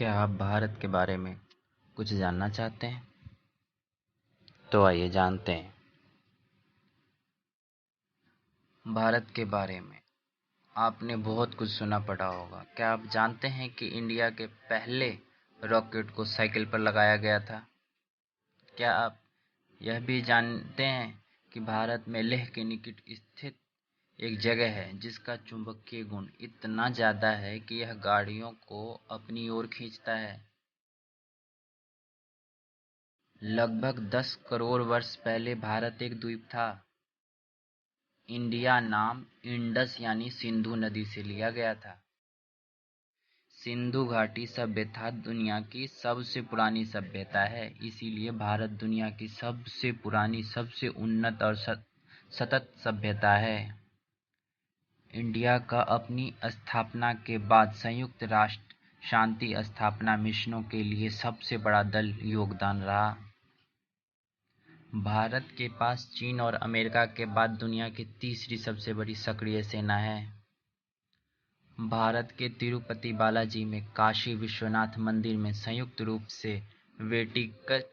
क्या आप भारत के बारे में कुछ जानना चाहते हैं? तो आइए जानते हैं। भारत के बारे में आपने बहुत कुछ सुना पड़ा होगा। क्या आप जानते हैं कि इंडिया के पहले रॉकेट को साइकिल पर लगाया गया था? क्या आप यह भी जानते हैं कि भारत में लेह के निकट स्थित एक जगह है जिसका चुंबकीय गुण इतना ज़्यादा है कि यह गाड़ियों को अपनी ओर खींचता है? लगभग 10 करोड़ वर्ष पहले भारत एक द्वीप था। इंडिया नाम इंडस यानी सिंधु नदी से लिया गया था। सिंधु घाटी सभ्यता दुनिया की सबसे पुरानी सभ्यता है, इसीलिए भारत दुनिया की सबसे पुरानी, सबसे उन्नत और सतत सभ्यता है। इंडिया का अपनी स्थापना के बाद संयुक्त राष्ट्र शांति स्थापना मिशनों के लिए सबसे बड़ा दल योगदान रहा। भारत के पास चीन और अमेरिका के बाद दुनिया की तीसरी सबसे बड़ी सक्रिय सेना है। भारत के तिरुपति बालाजी में काशी विश्वनाथ मंदिर में संयुक्त रूप से वेटिकन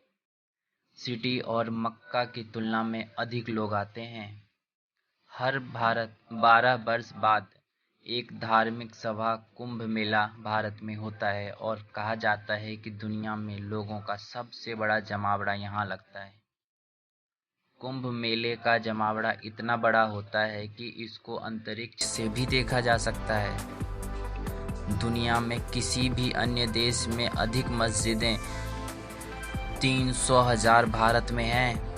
सिटी और मक्का की तुलना में अधिक लोग आते हैं। हर 12 वर्ष बाद एक धार्मिक सभा कुंभ मेला भारत में होता है और कहा जाता है कि दुनिया में लोगों का सबसे बड़ा जमावड़ा यहाँ लगता है। कुंभ मेले का जमावड़ा इतना बड़ा होता है कि इसको अंतरिक्ष से भी देखा जा सकता है। दुनिया में किसी भी अन्य देश में अधिक मस्जिदें 300,000 भारत में हैं।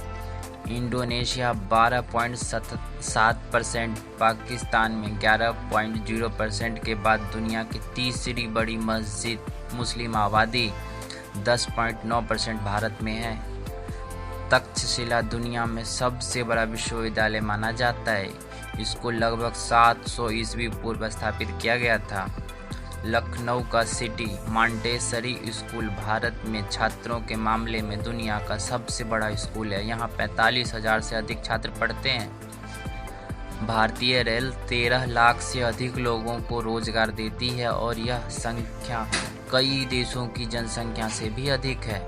इंडोनेशिया 12.7%, पाकिस्तान में 11.0% के बाद दुनिया की तीसरी बड़ी मुस्लिम आबादी 10.9% भारत में है। तक्षशिला दुनिया में सबसे बड़ा विश्वविद्यालय माना जाता है। इसको लगभग 700 ईस्वी पूर्व स्थापित किया गया था। लखनऊ का सिटी मॉन्टेसरी स्कूल भारत में छात्रों के मामले में दुनिया का सबसे बड़ा स्कूल है। यहाँ 45,000 से अधिक छात्र पढ़ते हैं। भारतीय रेल 13 लाख से अधिक लोगों को रोजगार देती है और यह संख्या कई देशों की जनसंख्या से भी अधिक है।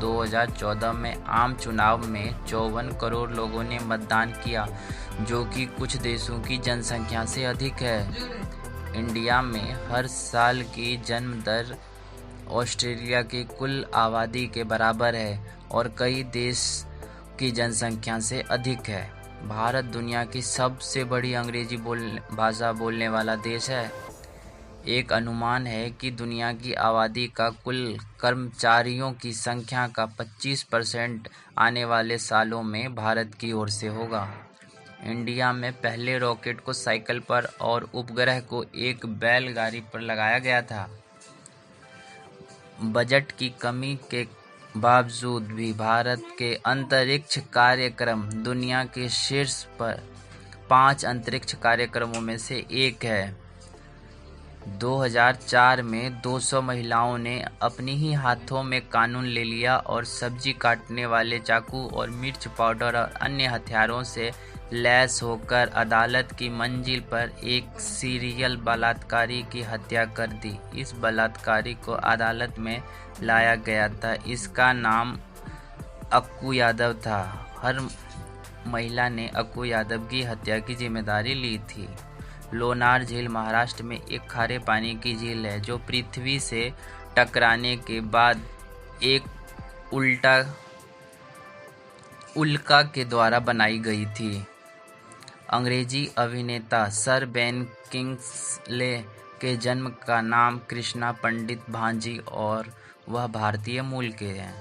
2014 में आम चुनाव में 54 करोड़ लोगों ने मतदान किया, जो कि कुछ देशों की जनसंख्या से अधिक है। इंडिया में हर साल की जन्म दर ऑस्ट्रेलिया की कुल आबादी के बराबर है और कई देश की जनसंख्या से अधिक है। भारत दुनिया की सबसे बड़ी अंग्रेजी भाषा बोलने वाला देश है। एक अनुमान है कि दुनिया की आबादी का कुल कर्मचारियों की संख्या का 25% आने वाले सालों में भारत की ओर से होगा। इंडिया में पहले रॉकेट को साइकिल पर और उपग्रह को एक बैलगाड़ी पर लगाया गया था। बजट की कमी के बावजूद भी भारत के अंतरिक्ष कार्यक्रम दुनिया के शीर्ष पर 5 अंतरिक्ष कार्यक्रमों में से एक है। 2004 में 200 महिलाओं ने अपनी ही हाथों में कानून ले लिया और सब्जी काटने वाले चाकू और मिर्च पाउडर और अन्य हथियारों से लैस होकर अदालत की मंजिल पर एक सीरियल बलात्कारी की हत्या कर दी। इस बलात्कारी को अदालत में लाया गया था। इसका नाम अक्कू यादव था। हर महिला ने अक्कू यादव की हत्या की जिम्मेदारी ली थी। लोनार झील महाराष्ट्र में एक खारे पानी की झील है जो पृथ्वी से टकराने के बाद एक उल्का के द्वारा बनाई गई थी। अंग्रेजी अभिनेता सर बेन किंग्सले के जन्म का नाम कृष्णा पंडित भांजी और वह भारतीय मूल के हैं।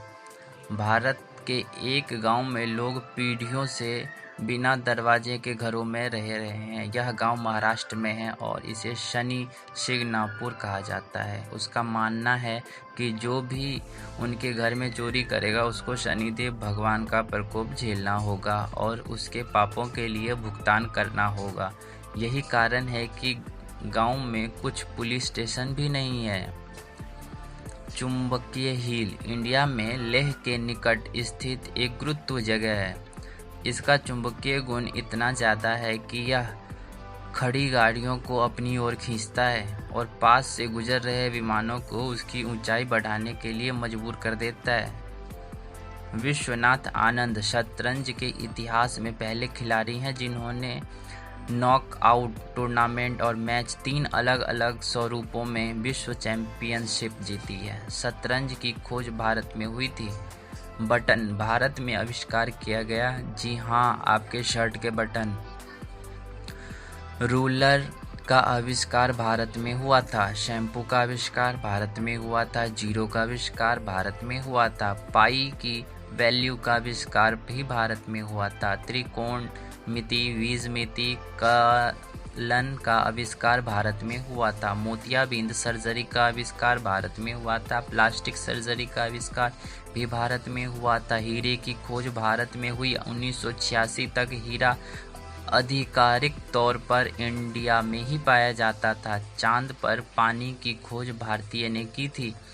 भारत के एक गांव में लोग पीढ़ियों से बिना दरवाजे के घरों में रह रहे हैं। यह गांव महाराष्ट्र में है और इसे शनि शिंगणापुर कहा जाता है। उसका मानना है कि जो भी उनके घर में चोरी करेगा उसको शनिदेव भगवान का प्रकोप झेलना होगा और उसके पापों के लिए भुगतान करना होगा। यही कारण है कि गांव में कुछ पुलिस स्टेशन भी नहीं है। चुंबकीय हिल इंडिया में लेह के निकट स्थित एक गुरुत्व जगह है। इसका चुंबकीय गुण इतना ज़्यादा है कि यह खड़ी गाड़ियों को अपनी ओर खींचता है और पास से गुजर रहे विमानों को उसकी ऊंचाई बढ़ाने के लिए मजबूर कर देता है। विश्वनाथ आनंद शतरंज के इतिहास में पहले खिलाड़ी हैं जिन्होंने नॉकआउट टूर्नामेंट और मैच 3 अलग अलग स्वरूपों में विश्व चैंपियनशिप जीती है। शतरंज की खोज भारत में हुई थी। बटन भारत में आविष्कार किया गया। जी हाँ, आपके शर्ट के बटन। रूलर का आविष्कार भारत में हुआ था। शैम्पू का आविष्कार भारत में हुआ था। जीरो का आविष्कार भारत में हुआ था। पाई की वैल्यू का आविष्कार भी भारत में हुआ था। त्रिकोणमिति बीजमिति कलन का आविष्कार भारत में हुआ था। मोतियाबिंद सर्जरी का आविष्कार भारत में हुआ था। प्लास्टिक सर्जरी का आविष्कार भी भारत में हुआ था। हीरे की खोज भारत में हुई। 1986 तक हीरा आधिकारिक तौर पर इंडिया में ही पाया जाता था। चांद पर पानी की खोज भारतीय ने की थी।